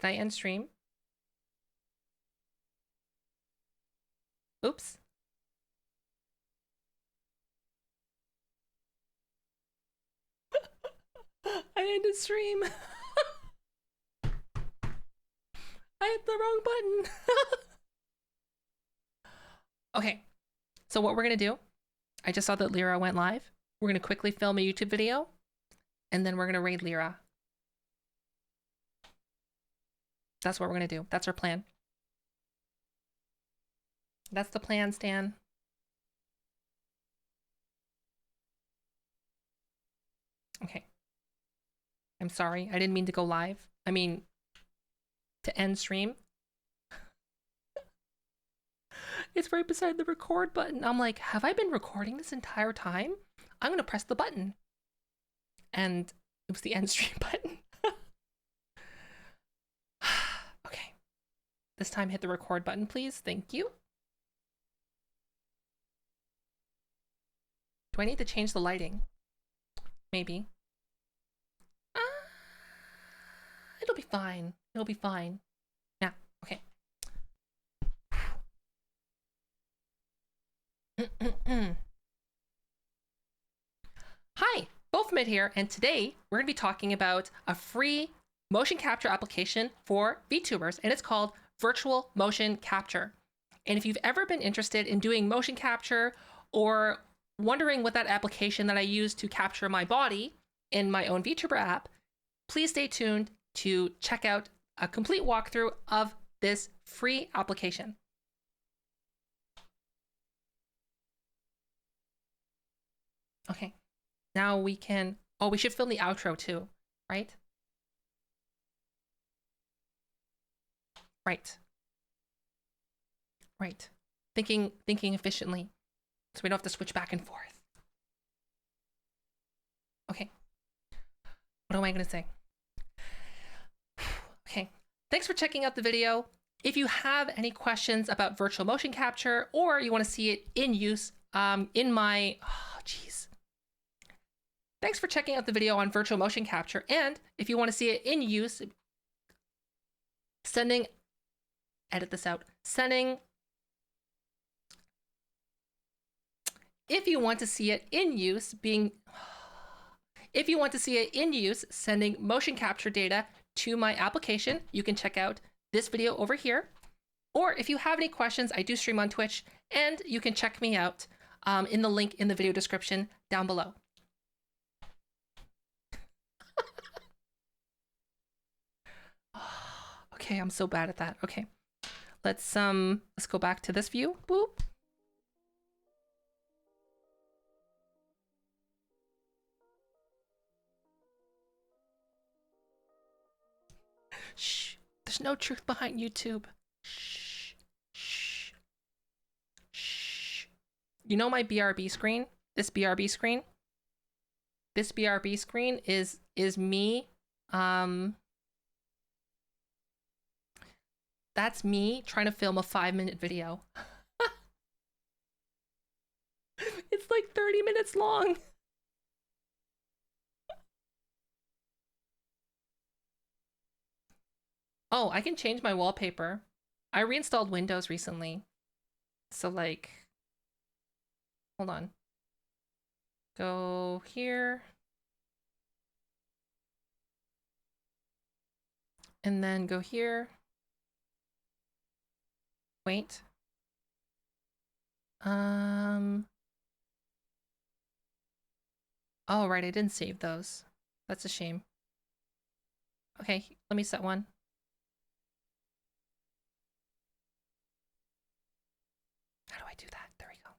Did I end stream? Oops. I ended stream. I hit the wrong button. Okay, so what we're gonna do, I just saw that Lyra went live. We're gonna quickly film a YouTube video, and then we're gonna raid Lyra. That's what we're gonna do. That's our plan. That's the plan, Stan. Okay. I'm sorry. I didn't mean to go live. I mean, to end stream. It's right beside the record button. I'm like, have I been recording this entire time? I'm gonna press the button. And it was the end stream button. Okay. This time hit the record button, please. Thank you. Do I need to change the lighting? Maybe. It'll be fine. It'll be fine. Yeah, okay. Hi, Bofmid here, and today we're going to be talking about a free motion capture application for VTubers, and it's called Virtual Motion Capture. And if you've ever been interested in doing motion capture or wondering what that application that I use to capture my body in my own VTuber app, please stay tuned to check out a complete walkthrough of this free application. Okay, now we can, oh, we should film the outro too, right? Right. Right. Thinking efficiently, so we don't have to switch back and forth. Okay. What am I gonna say? Okay, thanks for checking out the video. If you have any questions about virtual motion capture or you want to see it in use in my, oh geez. Thanks for checking out the video on virtual motion capture. And if you want to see it in use, edit this out, if you want to see it in use, sending motion capture data to my application, you can check out this video over here. Or if you have any questions, I do stream on Twitch, and you can check me out in the link in the video description down below. Okay, I'm so bad at that. Okay, let's go back to this view. Boop. Shh, there's no truth behind YouTube. Shh, shh, shh. You know my BRB screen? This BRB screen? This BRB screen is me, that's me trying to film a 5-minute video. It's like 30 minutes long. Oh, I can change my wallpaper. I reinstalled Windows recently. So like, hold on. Go here. And then go here. Wait. Oh, right, I didn't save those. That's a shame. Okay, let me set one. How do I do that? There we go.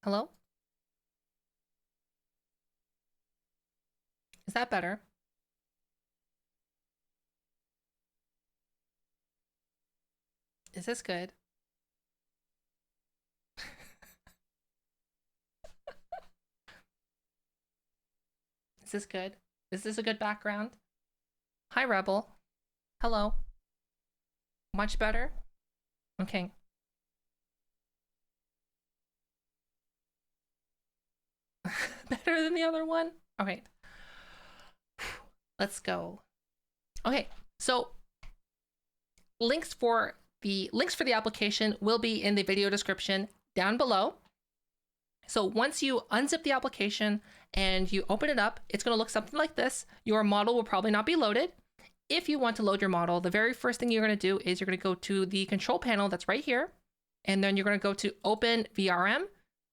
Hello? Is that better? Is this good? Is this good? Is this a good background? Hi, Rebel. Hello. Much better? Okay. Better than the other one? Okay. Let's go. Okay, So links for the application will be in the video description down below. So once you unzip the application and you open it up, it's going to look something like this. Your model will probably not be loaded. If you want to load your model, the very first thing you're going to do is you're going to go to the control panel that's right here. And then you're going to go to Open VRM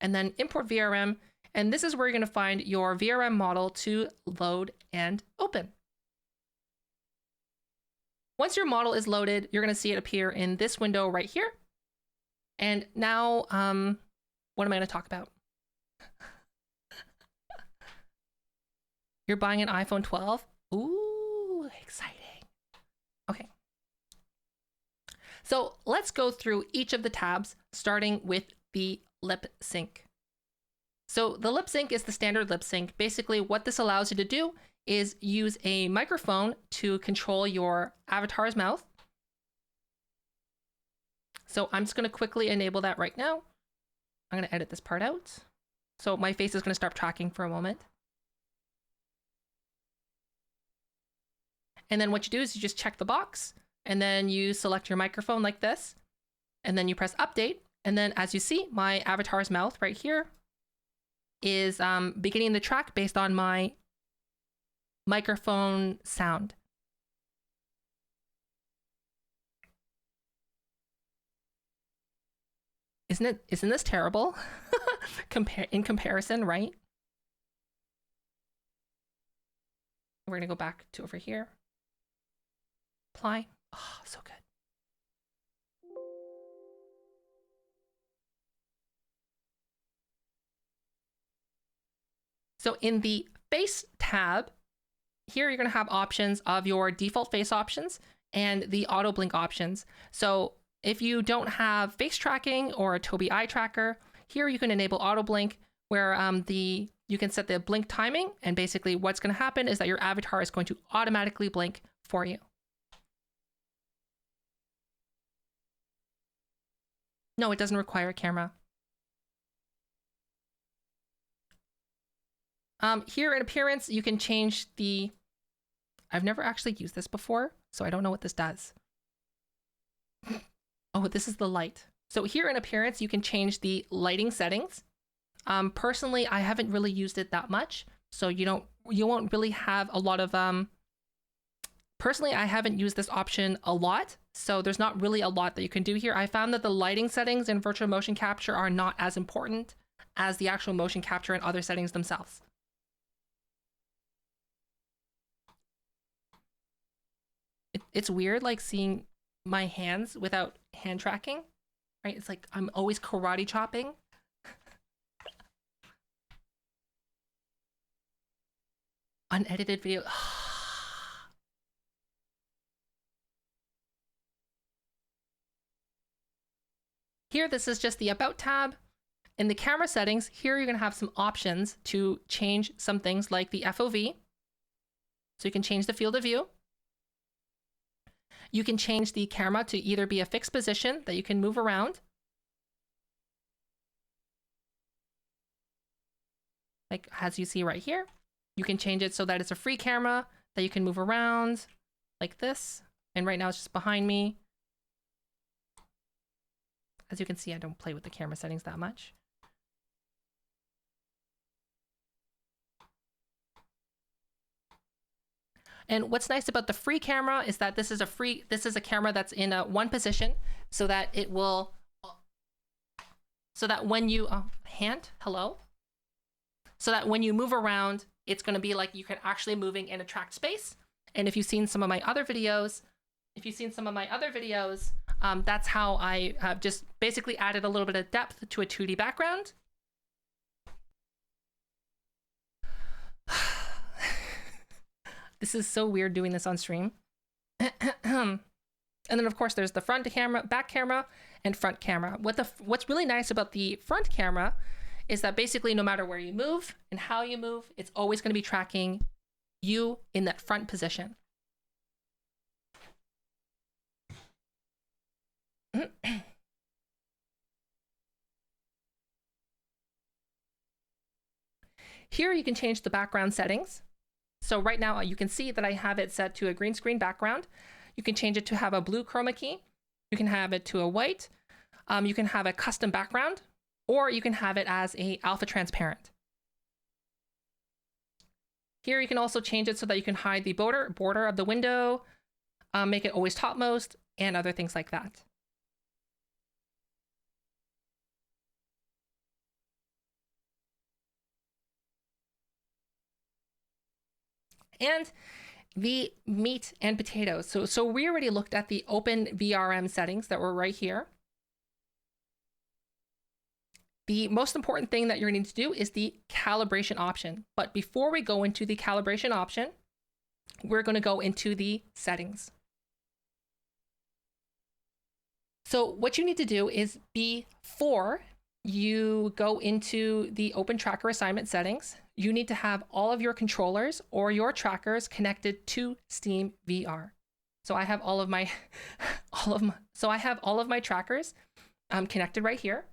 and then Import VRM. And this is where you're going to find your VRM model to load and open. Once your model is loaded, you're going to see it appear in this window right here. And now, what am I going to talk about? You're buying an iPhone 12? Ooh, exciting. Okay. So let's go through each of the tabs, starting with the lip sync. So the lip sync is the standard lip sync. Basically, what this allows you to do is use a microphone to control your avatar's mouth. So I'm just going to quickly enable that right now. I'm going to edit this part out. So my face is going to start tracking for a moment. And then what you do is you just check the box and then you select your microphone like this. And then you press update. And then as you see, my avatar's mouth right here is beginning the track based on my microphone sound. Isn't this terrible? In comparison, right? We're gonna go back to over here. Apply. Oh, so good. So in the face tab, here you're going to have options of your default face options and the auto blink options. So if you don't have face tracking or a Tobii eye tracker, here you can enable auto blink where you can set the blink timing, and basically what's going to happen is that your avatar is going to automatically blink for you. No, it doesn't require a camera. Here in appearance, you can change the... I've never actually used this before, so I don't know what this does. Oh, this is the light. So here in appearance, you can change the lighting settings. Personally, I haven't really used it that much, so you won't really have a lot of... Personally, I haven't used this option a lot, so there's not really a lot that you can do here. I found that the lighting settings in virtual motion capture are not as important as the actual motion capture and other settings themselves. It's weird, like, seeing my hands without hand tracking, right? It's like I'm always karate chopping. Unedited video. Here, this is just the About tab. In the camera settings, here you're going to have some options to change some things like the FOV. So you can change the field of view. You can change the camera to either be a fixed position that you can move around. Like as you see right here. You can change it so that it's a free camera that you can move around like this. And right now it's just behind me. As you can see, I don't play with the camera settings that much. And what's nice about the free camera is that this is a camera that's in one position, so that it will, so that when you, so that when you move around, it's going to be like you can actually moving in a tracked space. And if you've seen some of my other videos, that's how I have just basically added a little bit of depth to a 2D background. This is so weird doing this on stream. And then of course there's the front camera, back camera, and front camera. What's really nice about the front camera is that basically no matter where you move and how you move, it's always going to be tracking you in that front position. Here you can change the background settings. So right now you can see that I have it set to a green screen background. You can change it to have a blue chroma key. You can have it to a white. You can have a custom background, or you can have it as a alpha transparent. Here you can also change it so that you can hide the border of the window, make it always topmost, and other things like that. And the meat and potatoes. So we already looked at the open VRM settings that were right here. The most important thing that you're going to need to do is the calibration option. But before we go into the calibration option, we're going to go into the settings. So what you need to do is before you go into the Open Tracker Assignment settings, you need to have all of your controllers or your trackers connected to Steam VR. So I have all of my trackers connected right here.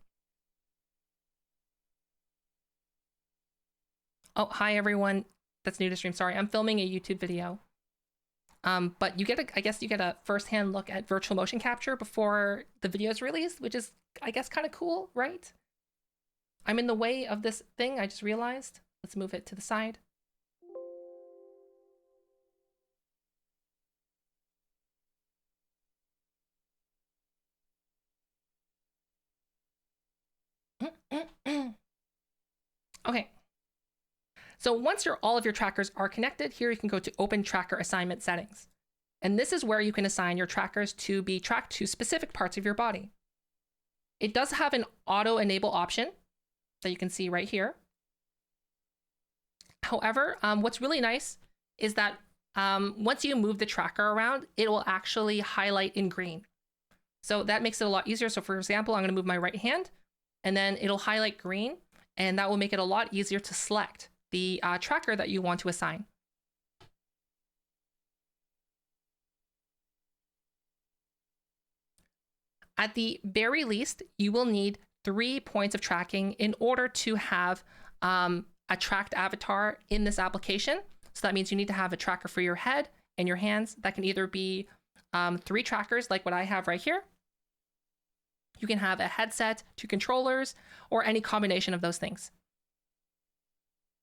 Oh, hi everyone that's new to stream. Sorry, I'm filming a YouTube video. But you get I guess you get a first-hand look at virtual motion capture before the video is released, which is, I guess, kind of cool, right? I'm in the way of this thing, I just realized. Let's move it to the side. Okay. So once all of your trackers are connected, here you can go to Open Tracker Assignment Settings. And this is where you can assign your trackers to be tracked to specific parts of your body. It does have an auto enable option that you can see right here. However, what's really nice is that once you move the tracker around, it will actually highlight in green. So that makes it a lot easier. So for example, I'm going to move my right hand and then it'll highlight green, and that will make it a lot easier to select the tracker that you want to assign. At the very least, you will need 3 points of tracking in order to have a tracked avatar in this application. So that means you need to have a tracker for your head and your hands. That can either be 3 trackers like what I have right here. You can have a headset, 2 controllers, or any combination of those things.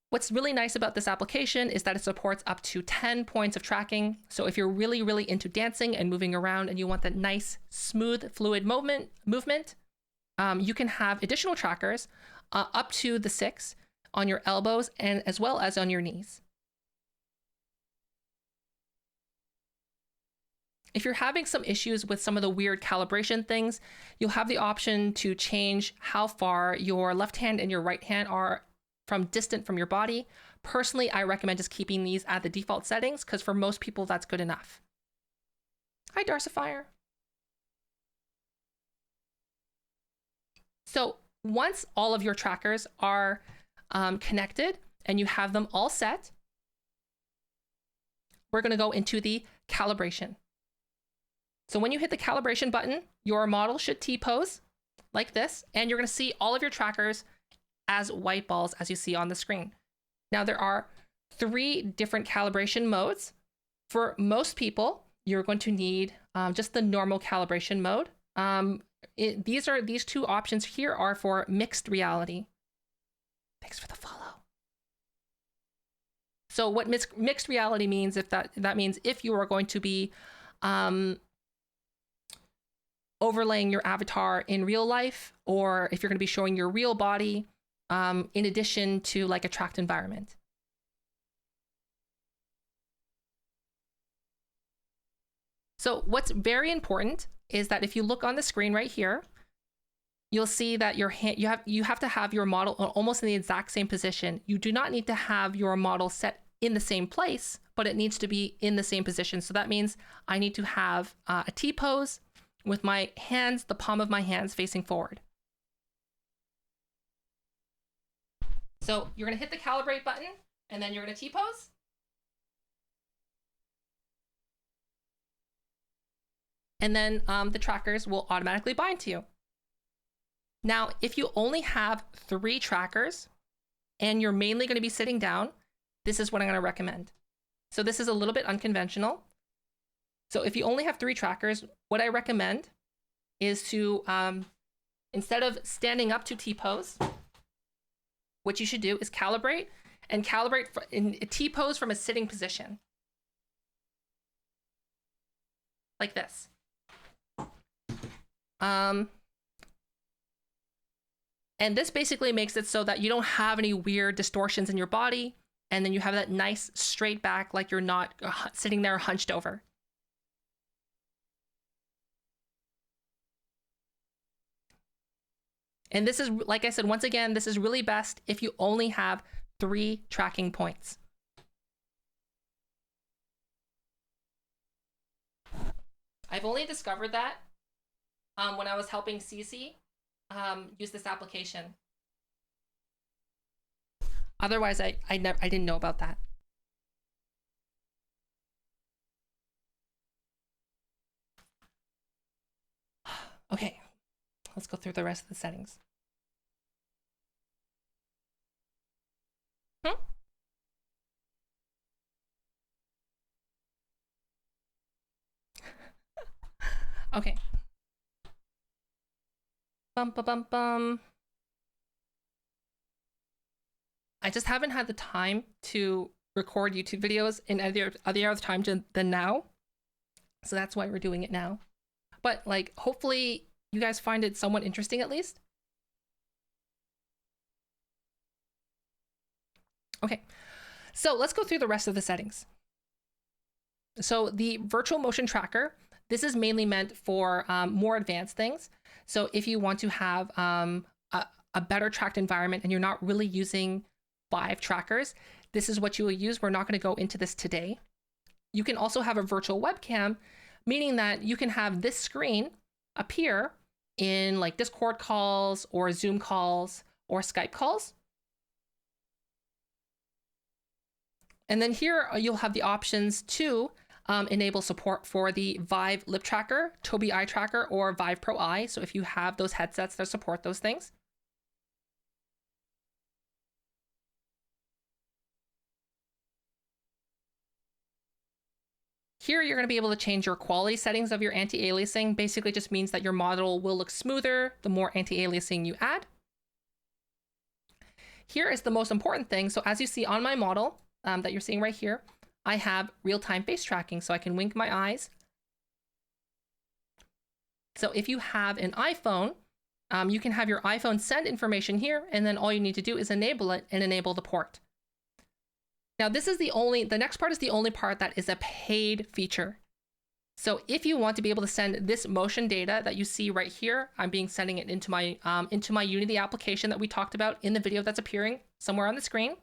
What's really nice about this application is that it supports up to 10 points of tracking. So if you're really, really into dancing and moving around and you want that nice, smooth, fluid movement, you can have additional trackers up to the 6 on your elbows and as well as on your knees. If you're having some issues with some of the weird calibration things, you'll have the option to change how far your left hand and your right hand are distant from your body. Personally, I recommend just keeping these at the default settings because for most people, that's good enough. Hi, Darcifier. So once all of your trackers are connected and you have them all set, we're going to go into the calibration. So when you hit the calibration button, your model should T-pose like this, and you're going to see all of your trackers as white balls as you see on the screen. Now there are 3 different calibration modes. For most people, you're going to need just the normal calibration mode. These 2 options here are for mixed reality. Thanks for the follow. So what mixed reality means, if that means if you are going to be overlaying your avatar in real life, or if you're going to be showing your real body in addition to like a tracked environment. So what's very important is that if you look on the screen right here, you'll see that your hand, you have to have your model almost in the exact same position. You do not need to have your model set in the same place, but it needs to be in the same position. So that means I need to have a T-pose with my hands, the palm of my hands facing forward. So you're going to hit the calibrate button, and then you're going to T-pose. And then the trackers will automatically bind to you. Now, if you only have 3 trackers and you're mainly going to be sitting down, this is what I'm going to recommend. So this is a little bit unconventional. So if you only have 3 trackers, what I recommend is to, instead of standing up to T-pose, what you should do is calibrate in a T-pose from a sitting position. Like this. And this basically makes it so that you don't have any weird distortions in your body, and then you have that nice straight back like you're not sitting there hunched over. And this is, like I said, once again, this is really best if you only have 3 tracking points. I've only discovered that when I was helping Cece use this application. Otherwise, I didn't know about that. Okay, let's go through the rest of the settings. Okay. I just haven't had the time to record YouTube videos in other time than now. So that's why we're doing it now. But like, hopefully you guys find it somewhat interesting at least. Okay, so let's go through the rest of the settings. So the virtual motion tracker, this is mainly meant for more advanced things. So if you want to have a better tracked environment and you're not really using 5 trackers, this is what you will use. We're not going to go into this today. You can also have a virtual webcam, meaning that you can have this screen appear in like Discord calls or Zoom calls or Skype calls. And then here you'll have the options to enable support for the Vive Lip Tracker, Tobii Eye Tracker, or Vive Pro Eye. So if you have those headsets that support those things. Here, you're going to be able to change your quality settings of your anti-aliasing. Basically just means that your model will look smoother the more anti-aliasing you add. Here is the most important thing. So as you see on my model that you're seeing right here, I have real-time face tracking, so I can wink my eyes. So if you have an iPhone, you can have your iPhone send information here, and then all you need to do is enable it and enable the port. Now this is the next part is the only part that is a paid feature. So if you want to be able to send this motion data that you see right here, I'm sending it into my Unity application that we talked about in the video that's appearing somewhere on the screen.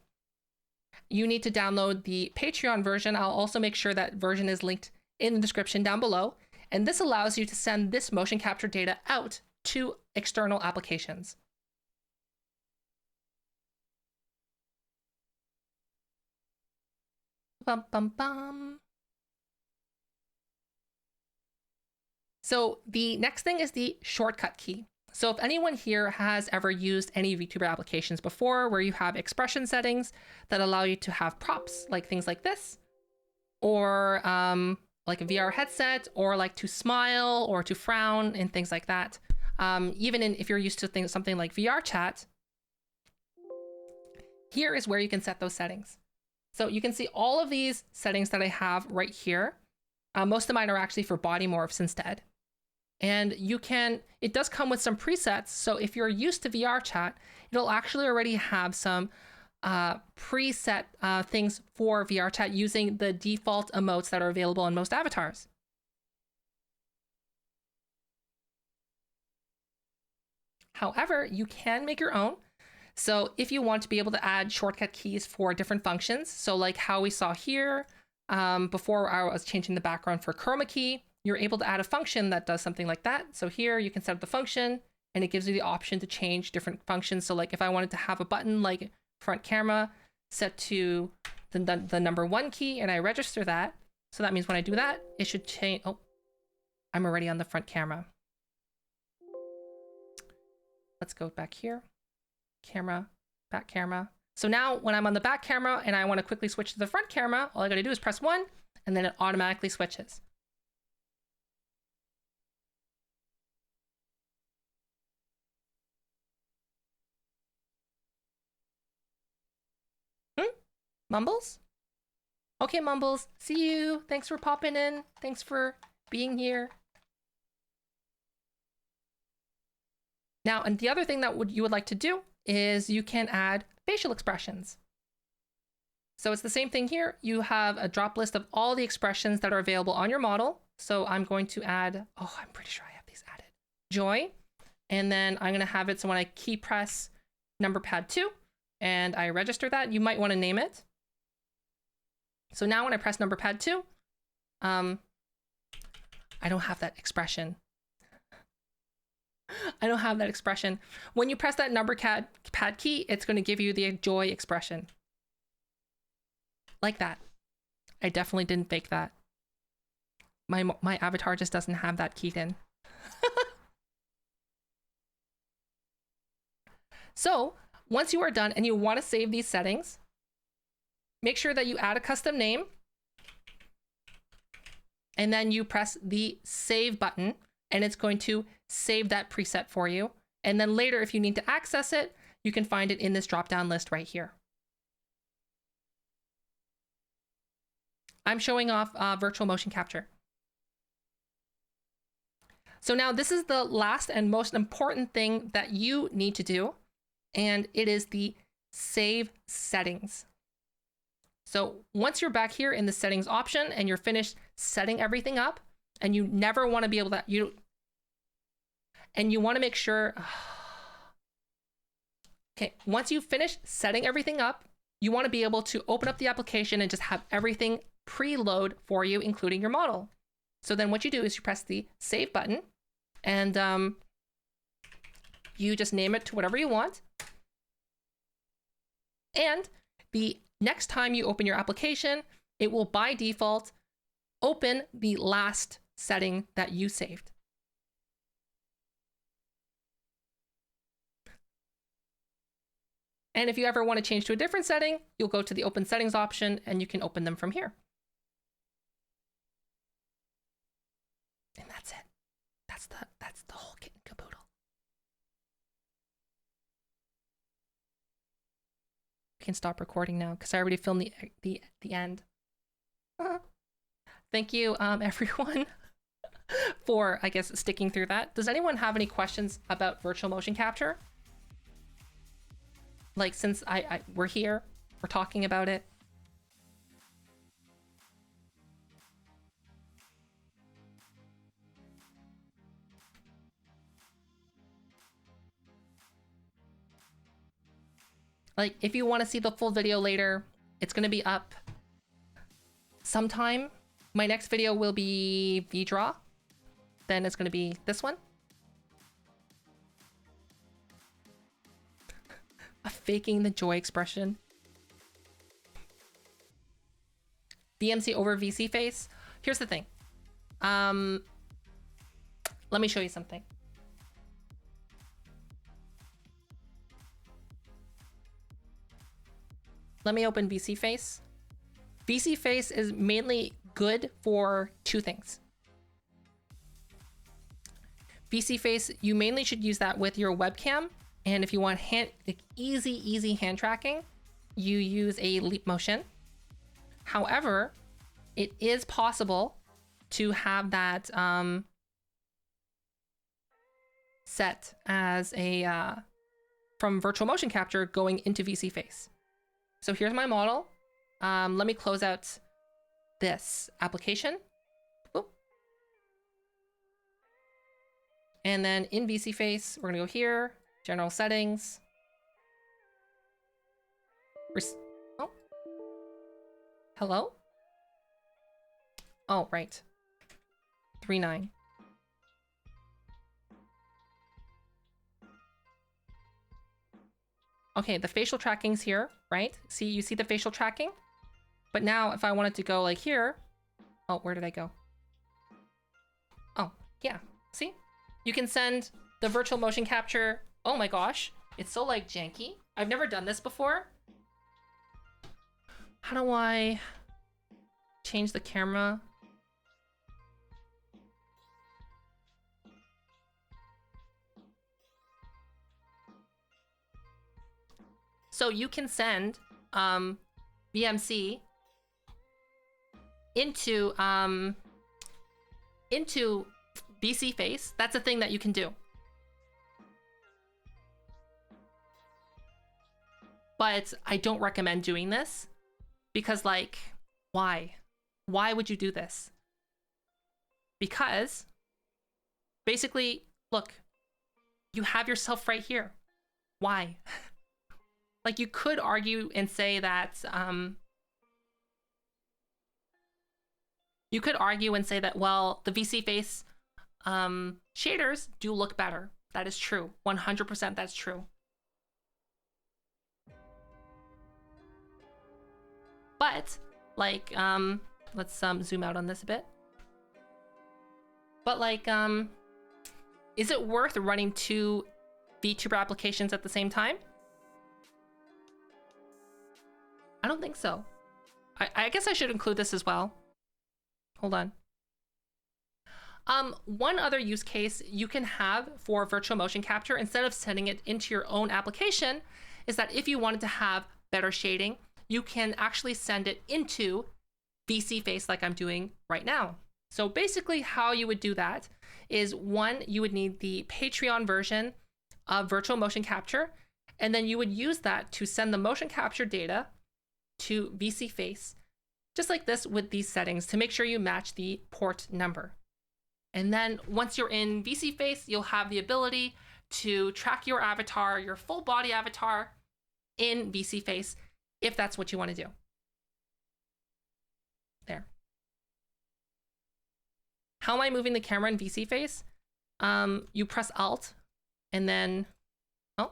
You need to download the Patreon version. I'll also make sure that version is linked in the description down below. And this allows you to send this motion capture data out to external applications. Bum, bum, bum. So the next thing is the shortcut key. So if anyone here has ever used any VTuber applications before where you have expression settings that allow you to have props, like things like this, or like a VR headset, or like to smile or to frown and things like that. Even if you're used to something like VR chat, here is where you can set those settings. So you can see all of these settings that I have right here. Most of mine are actually for body morphs instead. And it does come with some presets. So if you're used to VR chat, it'll actually already have some preset things for VR chat using the default emotes that are available in most avatars. However, you can make your own. So if you want to be able to add shortcut keys for different functions, so like how we saw here, before I was changing the background for chroma key, you're able to add a function that does something like that. So here you can set up the function and it gives you the option to change different functions. So like if I wanted to have a button like front camera set to the number 1 key and I register that. So that means when I do that, it should change. Oh, I'm already on the front camera. Let's go back here. Camera, back camera. So now when I'm on the back camera and I want to quickly switch to the front camera, all I got to do is press 1 and then it automatically switches. Mumbles? Okay, Mumbles, see you. Thanks for popping in. Thanks for being here. Now, and the other thing that you would like to do is you can add facial expressions. So it's the same thing here. You have a drop list of all the expressions that are available on your model. So I'm going to add, oh, I'm pretty sure I have these added. Joy. And then I'm going to have it so when I key press number pad 2 and I register that, you might want to name it. So now when I press number pad 2, I don't have that expression. I don't have that expression. When you press that number pad key, it's going to give you the joy expression. Like that. I definitely didn't fake that. My avatar just doesn't have that keyed in. So once you are done and you want to save these settings, make sure that you add a custom name and then you press the save button and it's going to save that preset for you. And then later, if you need to access it, you can find it in this drop-down list right here. I'm showing off virtual motion capture. So now this is the last and most important thing that you need to do, and it is the save settings. So once you're back here in the settings option and you're finished setting everything up, and you never want to be able to, you want to make sure, okay, once you've finished setting everything up, you want to be able to open up the application and just have everything preload for you, including your model. So then what you do is you press the save button and you just name it to whatever you want. And the next time you open your application, it will by default open the last setting that you saved. And if you ever want to change to a different setting, you'll go to the open settings option and you can open them from here. And that's it. That's the whole kit and caboodle. We can stop recording now because I already filmed the end. Thank you, everyone, for, I guess, sticking through that. Does anyone have any questions about virtual motion capture? Like, since we're here, we're talking about it. Like, if you want to see the full video later, it's going to be up sometime. My next video will be VDraw. Then it's going to be this one. Faking the joy expression. VMC over VC face. Here's the thing. Let me show you something. Let me open VC face. VC face is mainly good for two things. VC face, you mainly should use that with your webcam. And if you want easy hand tracking, you use a leap motion. However, it is possible to have that set as a from virtual motion capture going into VC face. So here's my model. Let me close out this application. Oop. And then in VC face, we're gonna go here. General settings. Oh. Hello? Oh, right. 3.9. Okay, the facial tracking's here, right? See, you see the facial tracking? But now if I wanted to go like here, oh, where did I go? Oh, yeah, see? You can send the virtual motion capture. Oh my gosh, it's so like janky. I've never done this before. How do I change the camera? So you can send VMC into VC face, that's a thing that you can do. But I don't recommend doing this because, like, why? Why would you do this? Because basically, look, you have yourself right here. Why? Like, you could argue and say that, well, the VC face shaders do look better. That is true. 100% that's true. But, like, let's zoom out on this a bit. But, like, is it worth running 2 VTuber applications at the same time? I don't think so. I guess I should include this as well. Hold on. One other use case you can have for virtual motion capture, instead of sending it into your own application, is that if you wanted to have better shading, you can actually send it into VC face like I'm doing right now. So basically how you would do that is, one, you would need the Patreon version of virtual motion capture, and then you would use that to send the motion capture data to VC face, just like this with these settings, to make sure you match the port number. And then once you're in VC face, you'll have the ability to track your avatar, your full body avatar in VC face, if that's what you want to do. There. How am I moving the camera in VC face? You press Alt and then, oh.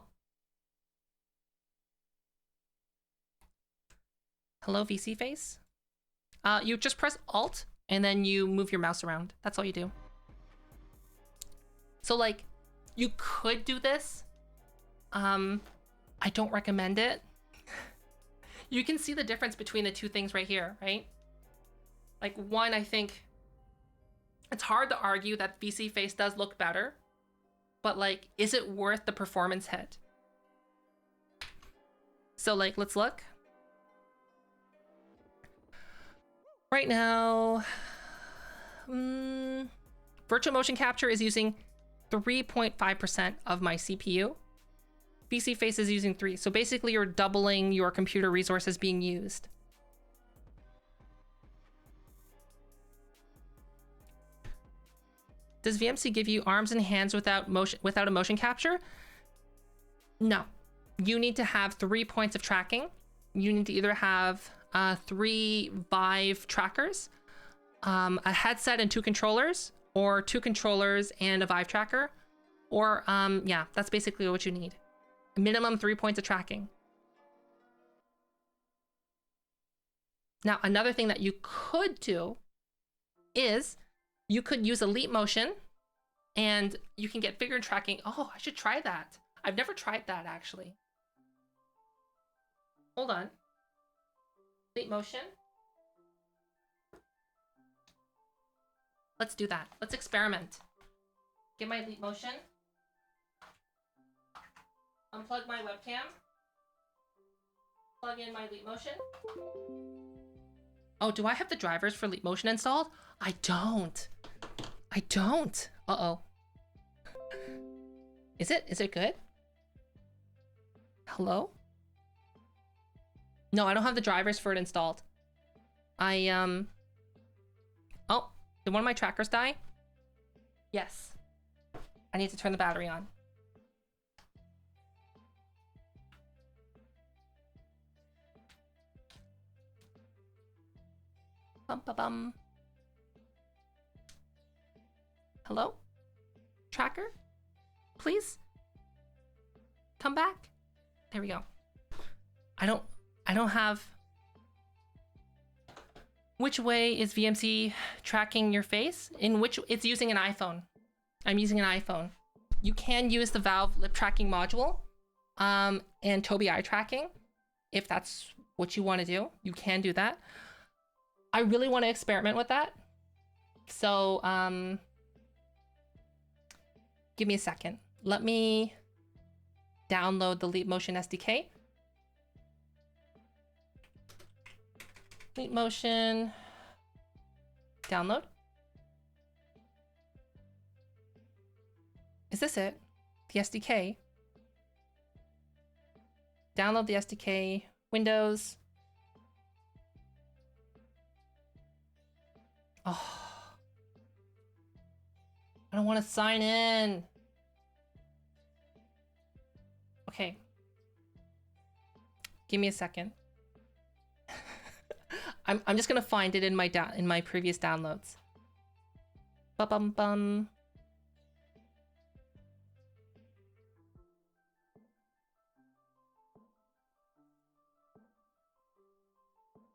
Hello, VC face. You just press Alt and then you move your mouse around. That's all you do. So, like, you could do this. I don't recommend it. You can see the difference between the two things right here, right? Like, one, I think it's hard to argue that VC face does look better, but, like, is it worth the performance hit? So, like, let's look. Right now, virtual motion capture is using 3.5% of my CPU. VC face is using 3. So basically you're doubling your computer resources being used. Does VMC give you arms and hands without a motion capture? No. You need to have 3 points of tracking. You need to either have 3 Vive trackers, a headset and 2 controllers, or 2 controllers and a Vive tracker, or yeah, that's basically what you need. Minimum 3 points of tracking. Now, another thing that you could do is you could use Elite Motion and you can get figure tracking. Oh, I should try that. I've never tried that, actually. Hold on. Elite Motion. Let's do that. Let's experiment. Get my Elite Motion. Unplug my webcam. Plug in my Elite Motion. Oh, do I have the drivers for Elite Motion installed? I don't. I don't. Uh-oh. Is it good? Hello? No, I don't have the drivers for it installed. Oh, did one of my trackers die? Yes. I need to turn the battery on. Bum, ba, bum. Hello? Tracker? Please? Come back? There we go. I don't have... Which way is VMC tracking your face? It's using an iPhone. I'm using an iPhone. You can use the Valve lip tracking module and Tobii eye tracking. If that's what you want to do, you can do that. I really want to experiment with that. So, give me a second. Let me download the Leap Motion SDK. Leap motion. Download. Is this it? The SDK. Download the SDK. Windows. Oh. I don't want to sign in. Okay. Give me a second. I'm just gonna find it in my previous downloads. Bum bum.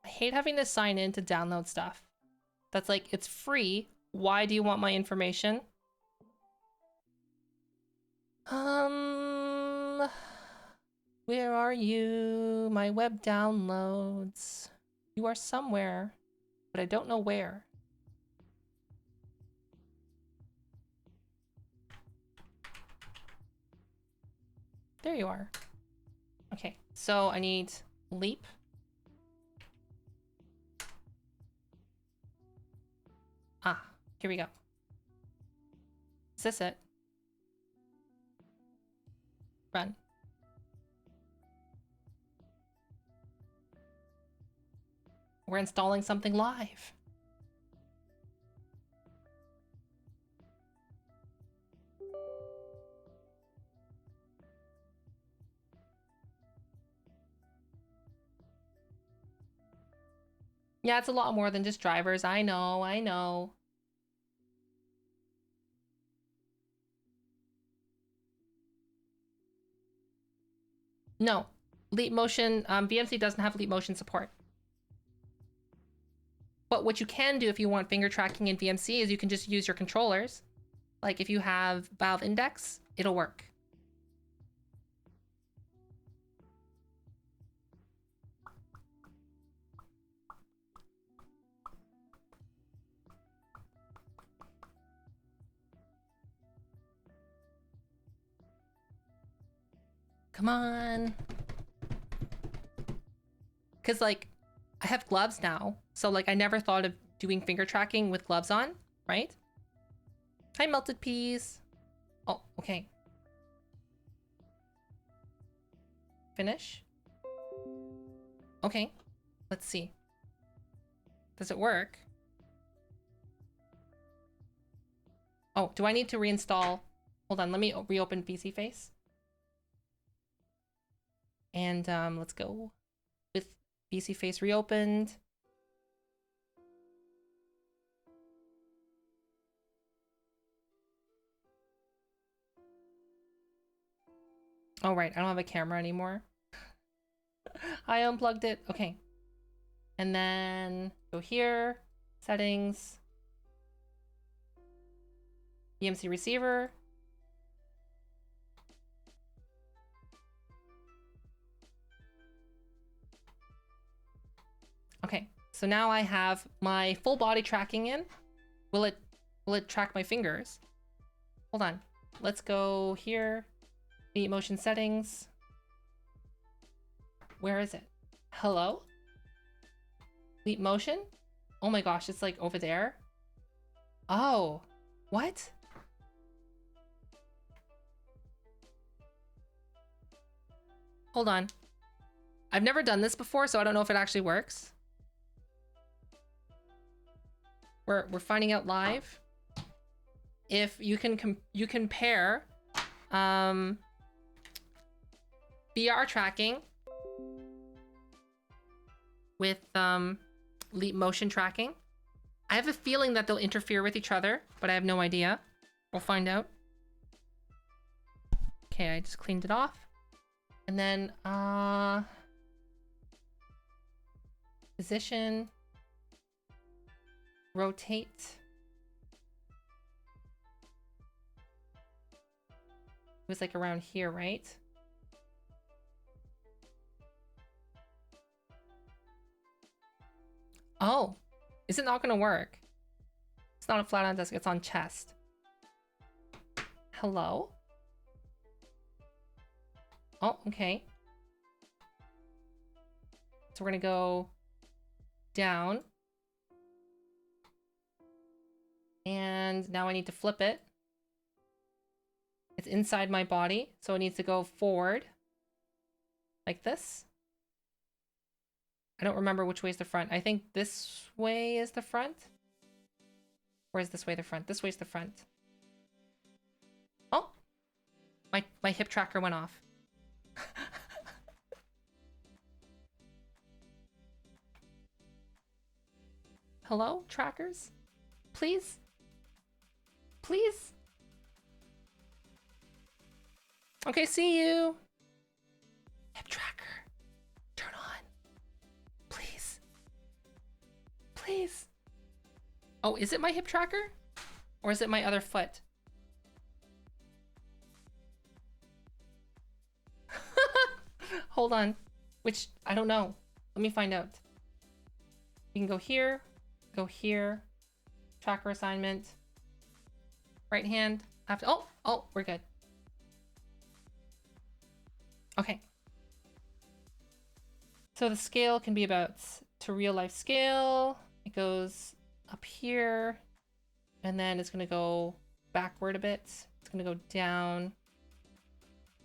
I hate having to sign in to download stuff. That's like, it's free. Why do you want my information? Where are you? My web downloads. You are somewhere, but I don't know where. There you are. Okay, so I need Leap. Ah, here we go. Is this it? Run. We're installing something live. Yeah, it's a lot more than just drivers. I know, I know. No, Leap Motion, VMC doesn't have Leap Motion support. But what you can do if you want finger tracking in VMC is you can just use your controllers. Like if you have Valve Index, it'll work. Come on. Because like, I have gloves now. So like, I never thought of doing finger tracking with gloves on, right? Hi, Melted Peas. Oh, okay. Finish. Okay, let's see. Does it work? Oh, do I need to reinstall? Hold on, let me reopen BC Face. And let's go with BC Face reopened. Oh, right, I don't have a camera anymore. I unplugged it. Okay. And then go here, settings, VMC receiver. Okay, so now I have my full body tracking in. Will it track my fingers? Hold on. Let's go here. Leap motion settings. Where is it? Hello? Leap motion? Oh my gosh, it's like over there. Oh, what? Hold on. I've never done this before, so I don't know if it actually works. We're finding out live. If you can pair VR tracking with Leap motion tracking. I have a feeling that they'll interfere with each other, but I have no idea. We'll find out. Okay, I just cleaned it off. And then position, rotate. It was like around here, right? Oh, is it not gonna work? It's not a flat on desk, it's on chest. Hello? Oh, okay. So we're gonna go down. And now I need to flip it. It's inside my body, so it needs to go forward. Like this. I don't remember which way is the front. I think this way is the front. Or is this way the front? This way's the front. Oh! My hip tracker went off. Hello, trackers? Please? Please? Okay, see you. Hip tracker. Turn on. Please. Please. Oh, is it my hip tracker? Or is it my other foot? Hold on. Which, I don't know. Let me find out. You can go here. Go here. Tracker assignment. Right hand. Oh, we're good. Okay. So the scale can be about to real life scale. It goes up here. And then it's going to go backward a bit. It's going to go down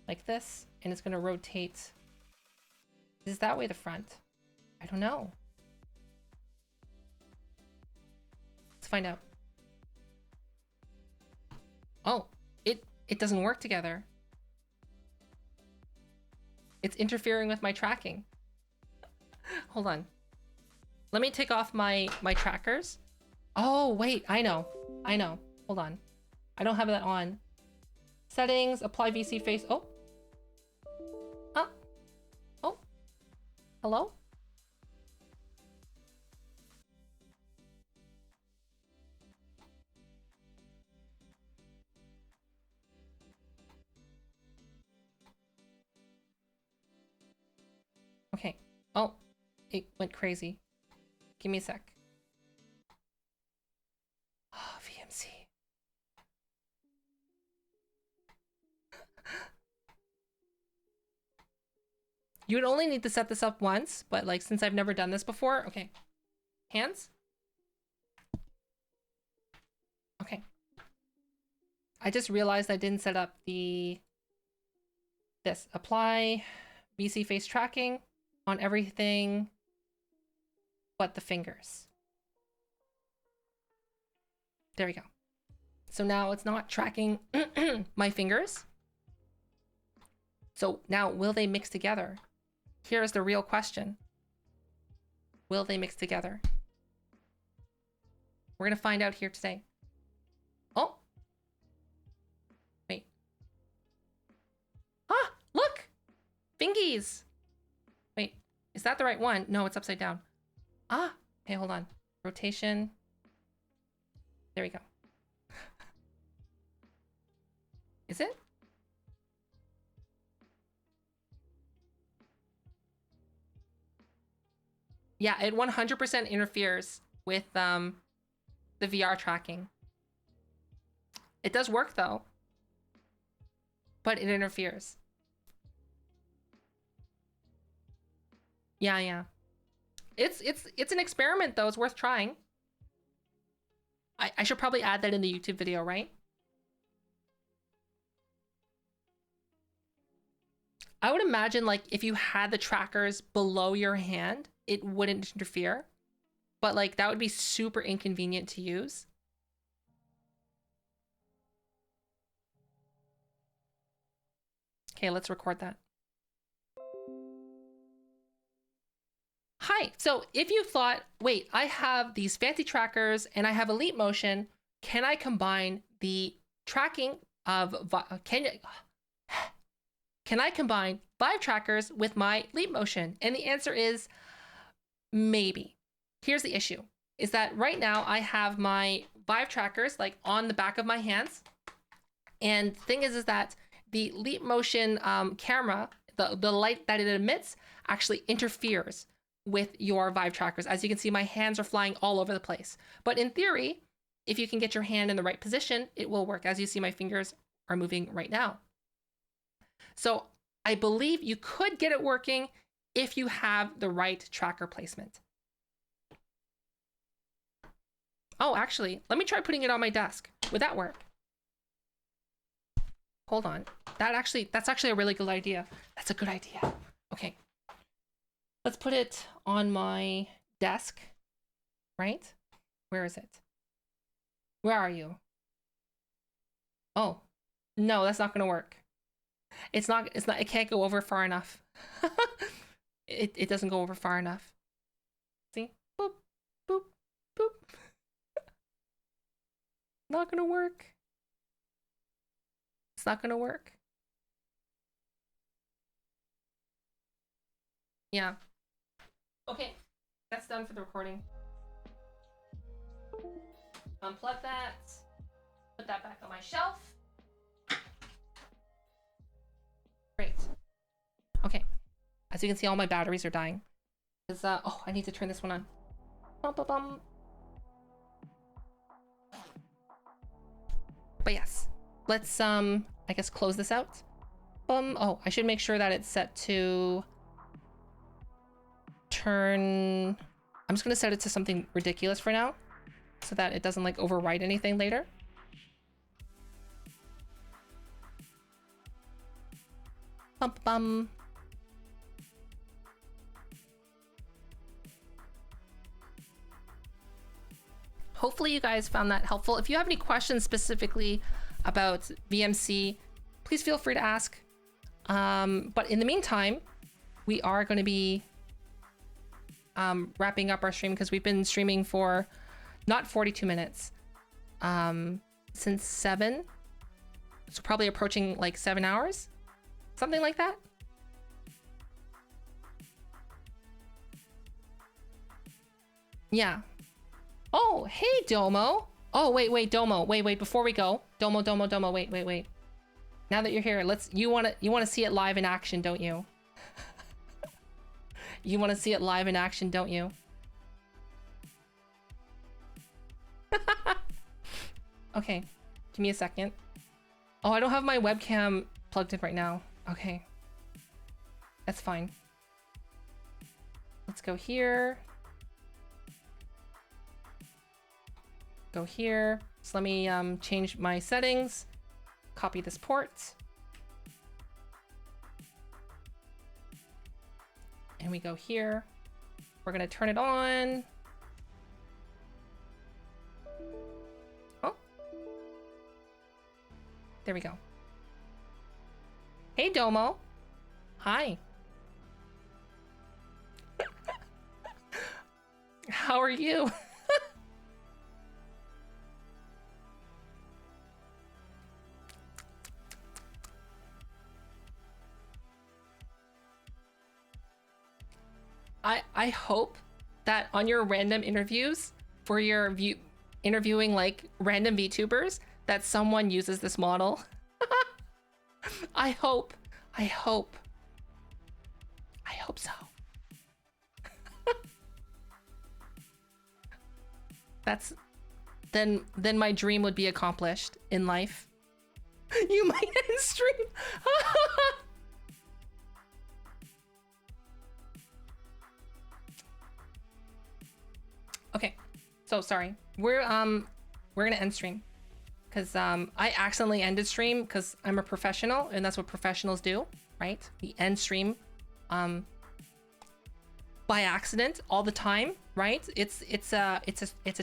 like this. And it's going to rotate. Is that way the front? I don't know. Let's find out. Oh, it doesn't work together. It's interfering with my tracking. Hold on. Let me take off my trackers. Oh, wait, I know. Hold on. I don't have that on. Settings, apply VC face. Oh. Oh. Hello? Okay. Oh, it went crazy. Give me a sec. Oh, VMC. You would only need to set this up once, but like since I've never done this before, okay. Hands? Okay. I just realized I didn't set up this. Apply VC face tracking on everything but the fingers. There we go. So now it's not tracking my fingers. So now, will they mix together? Here's the real question. Will they mix together? We're gonna find out here today. Oh! Wait. Ah! Look! Fingies! Wait, is that the right one? No, it's upside down. Ah! Okay, hold on. Rotation. There we go. Is it? Yeah, it 100% interferes with the VR tracking. It does work though, but it interferes. Yeah. It's an experiment though. It's worth trying. I should probably add that in the YouTube video, right? I would imagine like if you had the trackers below your hand, it wouldn't interfere. But like that would be super inconvenient to use. Okay, let's record that. Hi, so if you thought, wait, I have these fancy trackers and I have Elite Motion, can I combine the tracking of, can I combine Vive trackers with my Elite Motion? And the answer is maybe. Here's the issue, is that right now I have my Vive trackers like on the back of my hands. And the thing is that the Elite Motion camera, the light that it emits actually interferes with your Vive trackers. As you can see, my hands are flying all over the place. But in theory, if you can get your hand in the right position, it will work. As you see, my fingers are moving right now. So I believe you could get it working if you have the right tracker placement. Oh, actually, let me try putting it on my desk. Would that work? Hold on. That's actually a really good idea. That's a good idea. Okay. Let's put it on my desk, right? Where is it? Where are you? Oh, no, that's not gonna work. It can't go over far enough. It doesn't go over far enough. See? Boop, boop, boop. Not gonna work. It's not gonna work. Yeah. Okay, that's done for the recording. Unplug that. Put that back on my shelf. Great. Okay. As you can see, all my batteries are dying. Oh, I need to turn this one on. Bum, bum, bum. But yes, let's I guess close this out. Oh, I should make sure that it's set to turn. I'm just gonna set it to something ridiculous for now, so that it doesn't like overwrite anything later. Bum, bum. Hopefully you guys found that helpful. If you have any questions specifically about VMC, please feel free to ask. But in the meantime, we are going to be wrapping up our stream because we've been streaming for not 42 minutes, since 7. So probably approaching like 7 hours, something like that. Yeah. Oh, hey, Domo. Oh, wait, Domo. Wait, before we go. Domo, wait. Now that you're here, you want to see it live in action, don't you? You want to see it live in action, don't you? Okay, give me a second. Oh, I don't have my webcam plugged in right now. Okay. That's fine. Let's go here. Go here. So let me change my settings. Copy this port. And we go here. We're gonna turn it on. Oh. There we go. Hey, Domo. Hi. How are you? I hope that on your random interviews for your interviewing like random VTubers that someone uses this model. I hope so. That's then my dream would be accomplished in life. You might end stream. Okay, so sorry. We're gonna end stream because I accidentally ended stream because I'm a professional and that's what professionals do, right? We end stream by accident all the time, right? It's a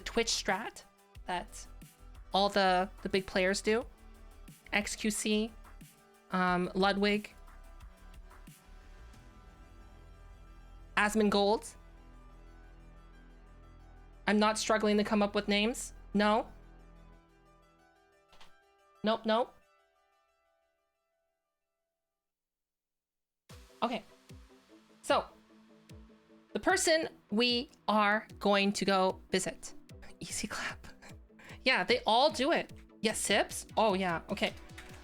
Twitch strat that all the big players do. XQC, Ludwig, Asmongold. I'm not struggling to come up with names. No. Nope. Okay. So, the person we are going to go visit. Easy clap. Yeah, they all do it. Yes, Sips? Oh, yeah. Okay.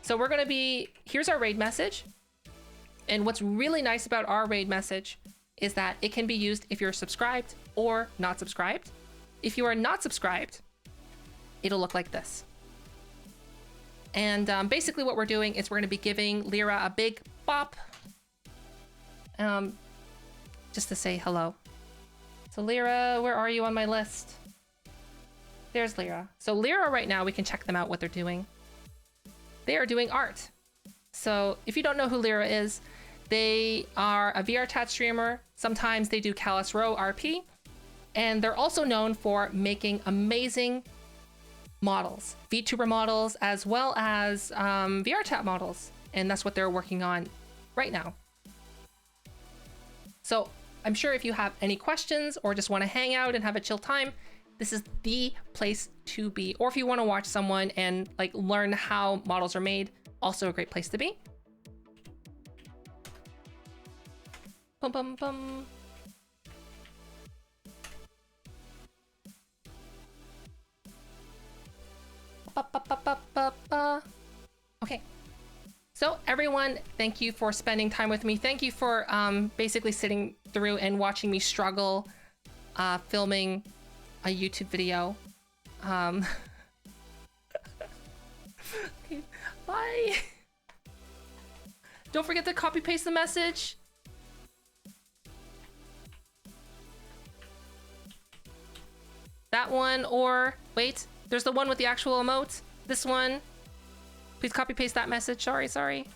So we're going to be... Here's our raid message. And what's really nice about our raid message is that it can be used if you're subscribed or not subscribed. If you are not subscribed, it'll look like this. And basically what we're doing is we're going to be giving Lyra a big bop. Just to say hello. So Lyra, where are you on my list? There's Lyra. So Lyra right now, we can check them out what they're doing. They are doing art. So if you don't know who Lyra is, they are a VR chat streamer. Sometimes they do Callus Row RP. And they're also known for making amazing models, VTuber models, as well as VR chat models. And that's what they're working on right now. So I'm sure if you have any questions or just want to hang out and have a chill time, this is the place to be. Or if you want to watch someone and like learn how models are made, also a great place to be. Bum, bum, bum. Ba, ba, ba, ba, ba, ba. Okay. So everyone, thank you for spending time with me. Thank you for basically sitting through and watching me struggle filming a YouTube video. Okay, bye. Don't forget to copy paste the message. That one, or wait, there's the one with the actual emote. This one. Please copy paste that message. Sorry.